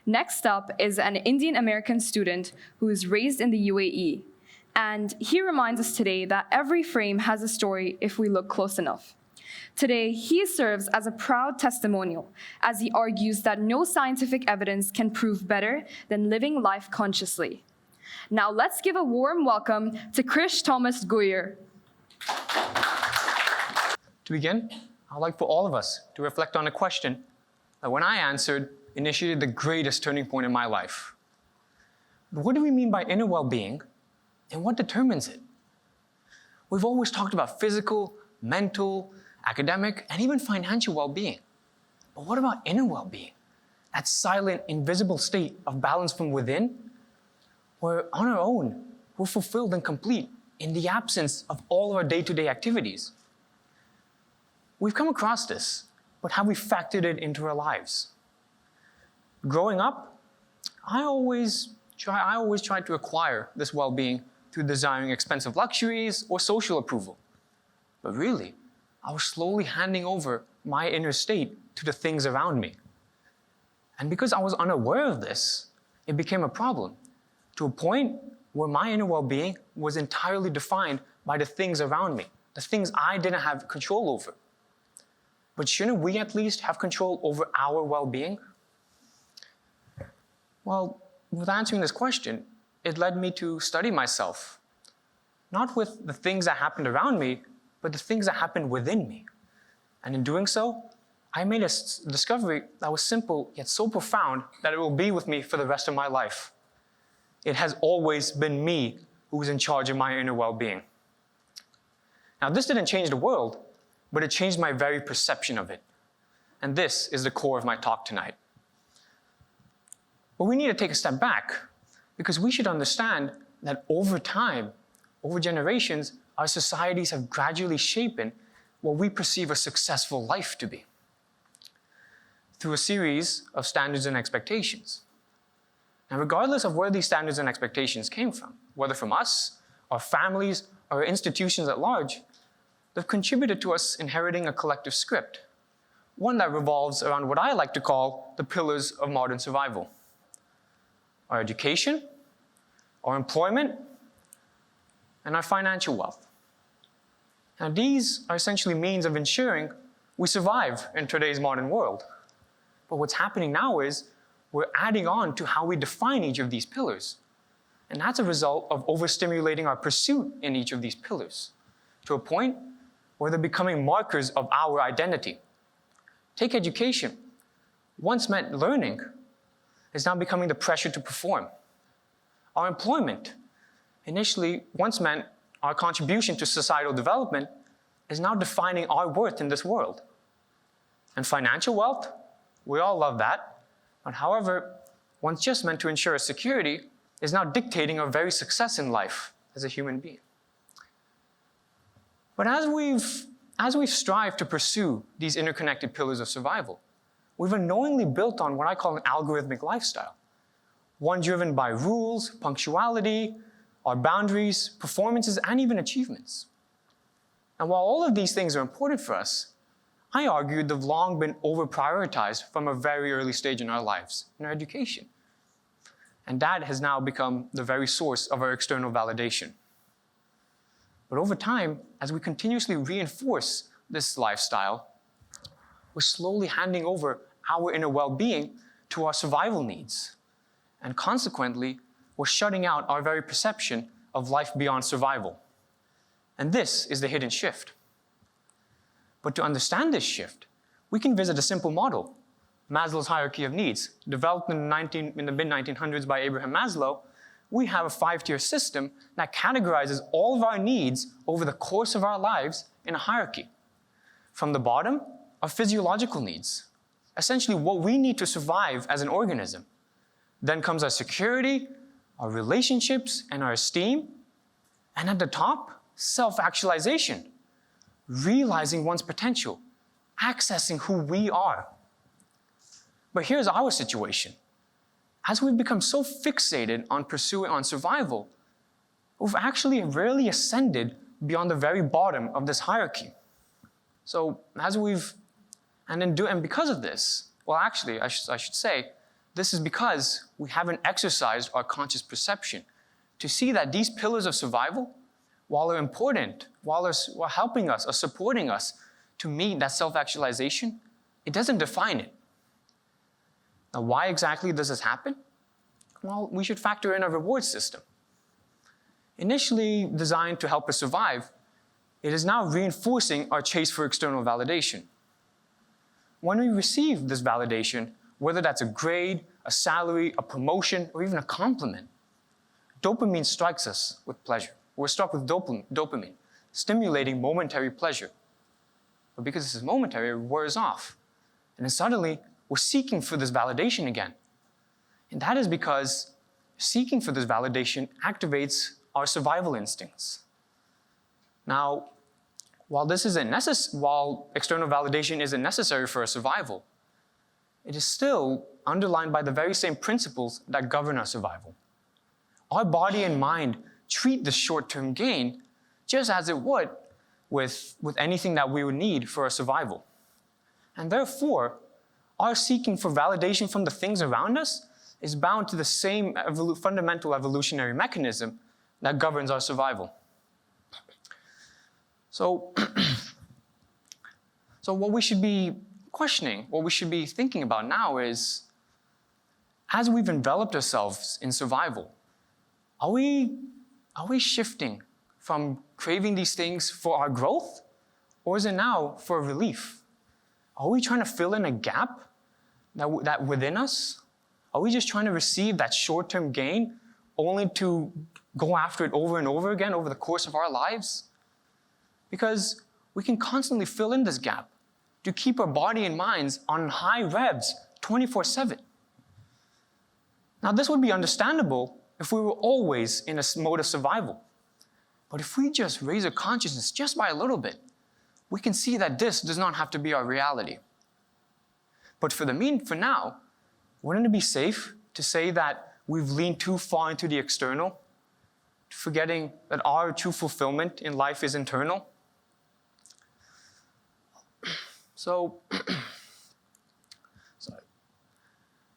Next up is an Indian American student who is raised in the UAE. And he reminds us today that every frame has a story if we look close enough. Today, he serves as a proud testimonial as he argues that no scientific evidence can prove better than living life consciously. Now let's give a warm welcome to Krish Thomas Guyer. To begin, I'd like for all of us to reflect on a question that when I answered, initiated the greatest turning point in my life. But what do we mean by inner well-being, and what determines it? We've always talked about physical, mental, academic, and even financial well-being. But what about inner well-being? That silent, invisible state of balance from within, where on our own, we're fulfilled and complete in the absence of all of our day-to-day activities. We've come across this, but have we factored it into our lives? Growing up, I always tried to acquire this well-being through desiring expensive luxuries or social approval. But really, I was slowly handing over my inner state to the things around me. And because I was unaware of this, it became a problem, to a point where my inner well-being was entirely defined by the things around me, the things I didn't have control over. But shouldn't we at least have control over our well-being? Well, with answering this question, it led me to study myself, not with the things that happened around me, but the things that happened within me. And in doing so, I made a discovery that was simple yet so profound that it will be with me for the rest of my life. It has always been me who was in charge of my inner well-being. Now, this didn't change the world, but it changed my very perception of it. And this is the core of my talk tonight. But we need to take a step back, because we should understand that over time, over generations, our societies have gradually shaped what we perceive a successful life to be through a series of standards and expectations. Now, regardless of where these standards and expectations came from, whether from us, our families, or institutions at large, they've contributed to us inheriting a collective script, one that revolves around what I like to call the pillars of modern survival: our education, our employment, and our financial wealth. Now, these are essentially means of ensuring we survive in today's modern world. But what's happening now is we're adding on to how we define each of these pillars. And that's a result of overstimulating our pursuit in each of these pillars to a point where they're becoming markers of our identity. Take education. Once meant learning, is now becoming the pressure to perform. Our employment, initially once meant our contribution to societal development, is now defining our worth in this world. And financial wealth, we all love that, but however, once just meant to ensure security, is now dictating our very success in life as a human being. But as we've strived to pursue these interconnected pillars of survival, we've unknowingly built on what I call an algorithmic lifestyle, one driven by rules, punctuality, our boundaries, performances, and even achievements. And while all of these things are important for us, I argue they've long been over-prioritized from a very early stage in our lives, in our education. And that has now become the very source of our external validation. But over time, as we continuously reinforce this lifestyle, we're slowly handing over our inner well-being to our survival needs. And consequently, we're shutting out our very perception of life beyond survival. And this is the hidden shift. But to understand this shift, we can visit a simple model, Maslow's hierarchy of needs. Developed in the mid-1900s by Abraham Maslow, we have a 5-tier system that categorizes all of our needs over the course of our lives in a hierarchy. From the bottom are physiological needs, essentially what we need to survive as an organism. Then comes our security, our relationships, and our esteem. And at the top, self-actualization, realizing one's potential, accessing who we are. But here's our situation. As we've become so fixated on pursuing on survival, we've actually rarely ascended beyond the very bottom of this hierarchy. So and because of this, well, actually, I should say, this is because we haven't exercised our conscious perception to see that these pillars of survival, while they're important, while helping us or supporting us to meet that self-actualization, it doesn't define it. Now, why exactly does this happen? Well, we should factor in a reward system. Initially designed to help us survive, it is now reinforcing our chase for external validation. When we receive this validation, whether that's a grade, a salary, a promotion, or even a compliment, dopamine strikes us with pleasure. We're struck with dopamine, stimulating momentary pleasure. But because this is momentary, it wears off. And then suddenly, we're seeking for this validation again. And that is because seeking for this validation activates our survival instincts. Now, while external validation isn't necessary for our survival, it is still underlined by the very same principles that govern our survival. Our body and mind treat this short-term gain just as it would with anything that we would need for our survival. And therefore, our seeking for validation from the things around us is bound to the same fundamental evolutionary mechanism that governs our survival. So what we should be questioning, what we should be thinking about now is, as we've enveloped ourselves in survival, are we shifting from craving these things for our growth, or is it now for relief? Are we trying to fill in a gap that within us? Are we just trying to receive that short-term gain only to go after it over and over again over the course of our lives? Because we can constantly fill in this gap to keep our body and minds on high revs 24/7. Now, this would be understandable if we were always in a mode of survival. But if we just raise our consciousness just by a little bit, we can see that this does not have to be our reality. But for now, wouldn't it be safe to say that we've leaned too far into the external, forgetting that our true fulfillment in life is internal? So,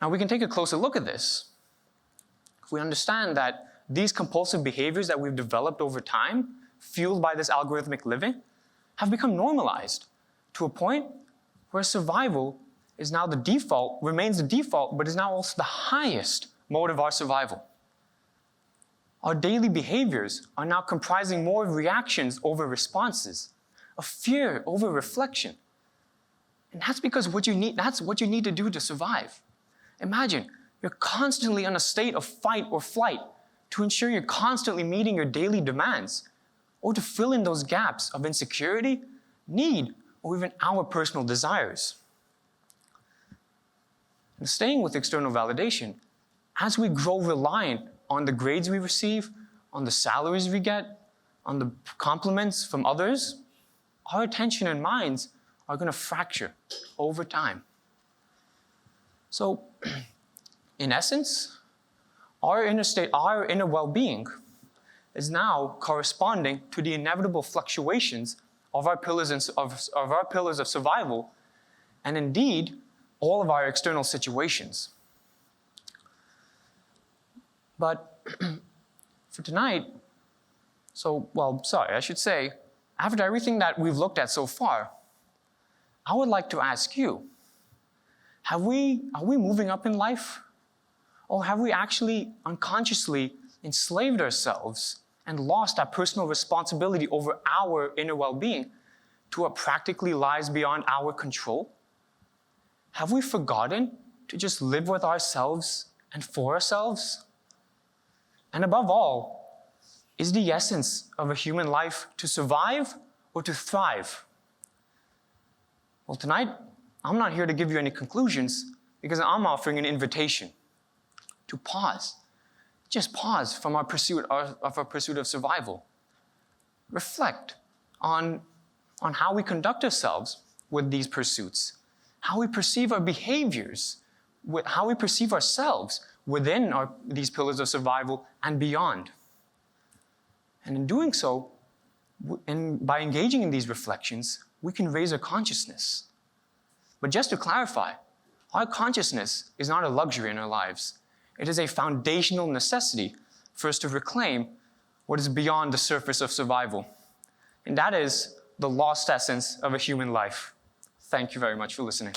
now we can take a closer look at this. If we understand that these compulsive behaviors that we've developed over time, fueled by this algorithmic living, have become normalized to a point where survival is now the default, remains the default, but is now also the highest mode of our survival. Our daily behaviors are now comprising more of reactions over responses, of fear over reflection. And that's because that's what you need to do to survive. Imagine, you're constantly in a state of fight or flight to ensure you're constantly meeting your daily demands, or to fill in those gaps of insecurity, need, or even our personal desires. And staying with external validation, as we grow reliant on the grades we receive, on the salaries we get, on the compliments from others, our attention and minds are going to fracture over time. So, in essence, our inner well-being is now corresponding to the inevitable fluctuations of our pillars of survival, and indeed, all of our external situations. But for tonight, after everything that we've looked at so far, I would like to ask you, are we moving up in life? Or have we actually unconsciously enslaved ourselves and lost that personal responsibility over our inner well-being to what practically lies beyond our control? Have we forgotten to just live with ourselves and for ourselves? And above all, is the essence of a human life to survive or to thrive? Well, tonight, I'm not here to give you any conclusions because I'm offering an invitation to pause. Just pause from our pursuit of survival. Reflect on how we conduct ourselves with these pursuits, how we perceive our behaviors, how we perceive ourselves within these pillars of survival and beyond. And in doing so, by engaging in these reflections, we can raise our consciousness. But just to clarify, Our consciousness is not a luxury in our lives. It is a foundational necessity for us to reclaim what is beyond the surface of survival. And that is the lost essence of a human life. Thank you very much for listening.